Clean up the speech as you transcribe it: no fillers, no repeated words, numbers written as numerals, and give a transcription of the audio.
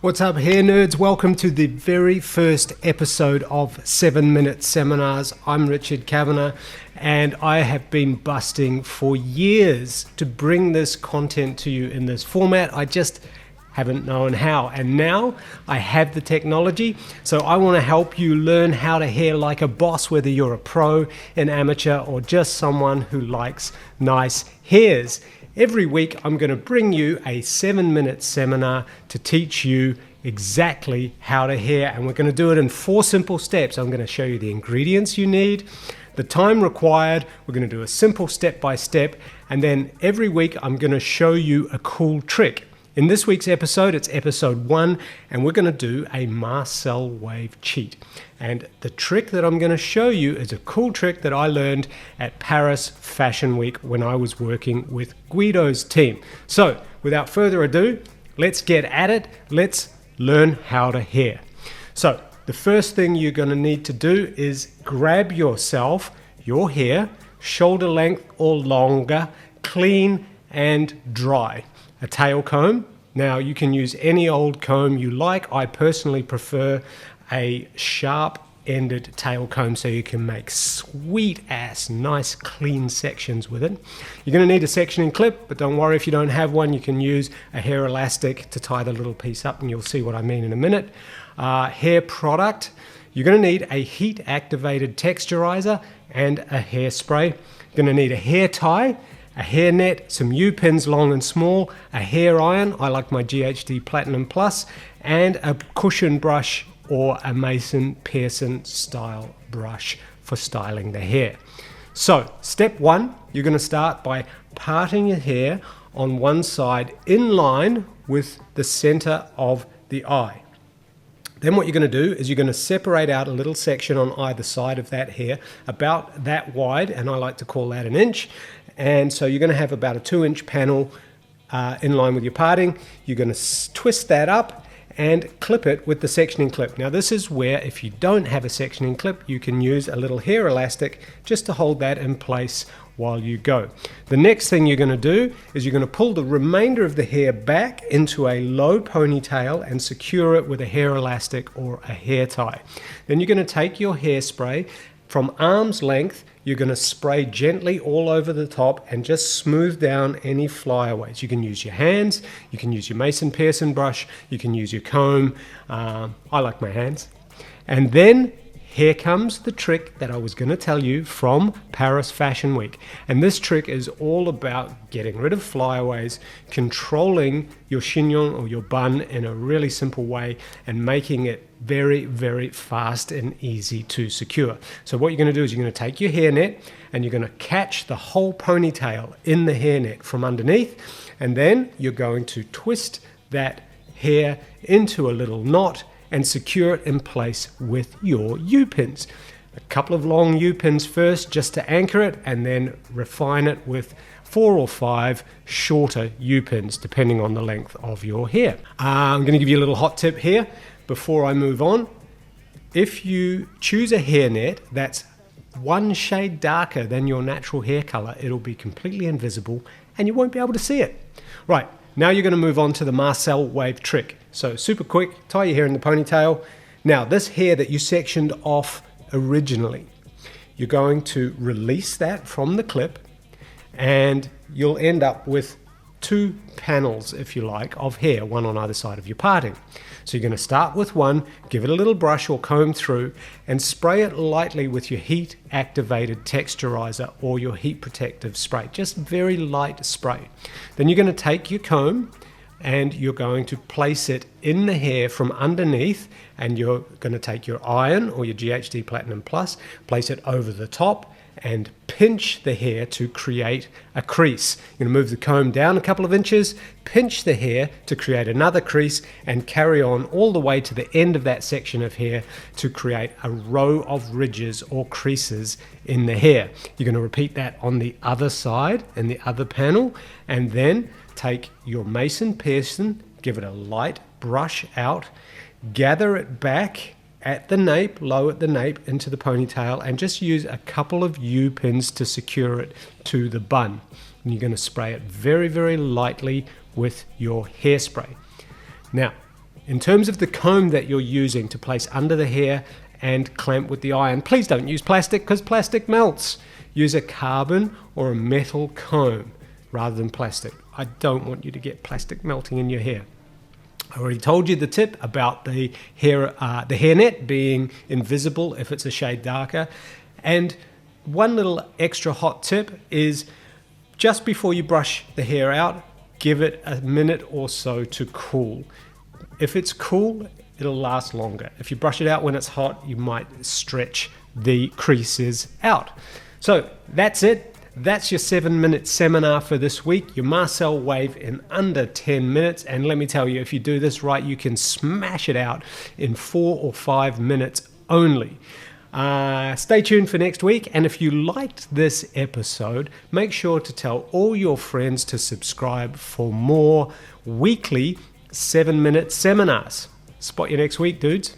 What's up, hair nerds? Welcome to the very first episode of 7-Minute Seminars. I'm Richard Kavanagh, and I have been busting for years to bring this content to you in this format. I just haven't known how, and now I have the technology, so I want to help you learn how to hair like a boss, whether you're a pro, an amateur, or just someone who likes nice hairs. Every week I'm going to bring you a 7-minute seminar to teach you exactly how to hair, and we're going to do it in 4 simple steps. I'm going to show you the ingredients you need, the time required, we're going to do a simple step-by-step, and then every week I'm going to show you a cool trick. In this week's episode, it's episode 1, and we're going to do a Marcel Wave cheat. And the trick that I'm going to show you is a cool trick that I learned at Paris Fashion Week when I was working with Guido's team. So, without further ado, let's get at it. Let's learn how to hair. So, the first thing you're going to need to do is grab yourself your hair, shoulder length or longer, clean and dry. A tail comb. Now you can use any old comb you like. I personally prefer a sharp-ended tail comb so you can make sweet-ass, nice, clean sections with it. You're going to need a sectioning clip, but don't worry if you don't have one. You can use a hair elastic to tie the little piece up, and you'll see what I mean in a minute. Hair product. You're going to need a heat-activated texturizer and a hairspray. You're going to need a hair tie, a hair net, some U-pins long and small, a hair iron, I like my GHD Platinum Plus, and a cushion brush or a Mason Pearson style brush for styling the hair. So, step 1, you're going to start by parting your hair on one side in line with the center of the eye. Then what you're going to do is you're going to separate out a little section on either side of that hair, about that wide, and I like to call that 1 inch. And so you're going to have about a 2-inch panel in line with your parting. You're going to twist that up and clip it with the sectioning clip. Now this is where, if you don't have a sectioning clip, you can use a little hair elastic just to hold that in place while you go. The next thing you're going to do is you're going to pull the remainder of the hair back into a low ponytail and secure it with a hair elastic or a hair tie. Then you're going to take your hairspray from arm's length. You're going to spray gently all over the top and just smooth down any flyaways. You can use your hands, you can use your Mason Pearson brush, you can use your comb. I like my hands. And then here comes the trick that I was going to tell you from Paris Fashion Week. And this trick is all about getting rid of flyaways, controlling your chignon or your bun in a really simple way, and making it very, very fast and easy to secure. So what you're going to do is you're going to take your hairnet and you're going to catch the whole ponytail in the hairnet from underneath, and then you're going to twist that hair into a little knot and secure it in place with your U-pins. A couple of long U-pins first just to anchor it, and then refine it with 4 or 5 shorter U-pins depending on the length of your hair. I'm going to give you a little hot tip here before I move on. If you choose a hairnet that's 1 shade darker than your natural hair color, it'll be completely invisible and you won't be able to see it. Right, now you're going to move on to the Marcel Wave trick. So super quick, tie your hair in the ponytail. Now this hair that you sectioned off originally, you're going to release that from the clip, and you'll end up with 2 panels, if you like, of hair, one on either side of your parting. So you're going to start with one, give it a little brush or comb through, and spray it lightly with your heat activated texturizer or your heat protective spray, just very light spray. Then you're going to take your comb and you're going to place it in the hair from underneath, and you're going to take your iron or your GHD Platinum Plus, place it over the top and pinch the hair to create a crease. You're going to move the comb down a couple of inches, pinch the hair to create another crease, and carry on all the way to the end of that section of hair to create a row of ridges or creases in the hair. You're going to repeat that on the other side and the other panel, and then take your Mason Pearson, give it a light brush out, gather it back at the nape, low at the nape into the ponytail, and just use a couple of U-pins to secure it to the bun. And you're going to spray it very, very lightly with your hairspray. Now, In terms of the comb that you're using to place under the hair and clamp with the iron, please don't use plastic because plastic melts. Use a carbon or a metal comb rather than plastic. I don't want you to get plastic melting in your hair. I already told you the tip about the hairnet being invisible if it's a shade darker. And one little extra hot tip is just before you brush the hair out, give it a minute or so to cool. If it's cool, it'll last longer. If you brush it out when it's hot, you might stretch the creases out. So that's it. That's your 7-minute seminar for this week. Your Marcel Wave in under 10 minutes. And let me tell you, if you do this right, you can smash it out in 4 or 5 minutes only. Stay tuned for next week. And if you liked this episode, make sure to tell all your friends to subscribe for more weekly 7-minute seminars. Spot you next week, dudes.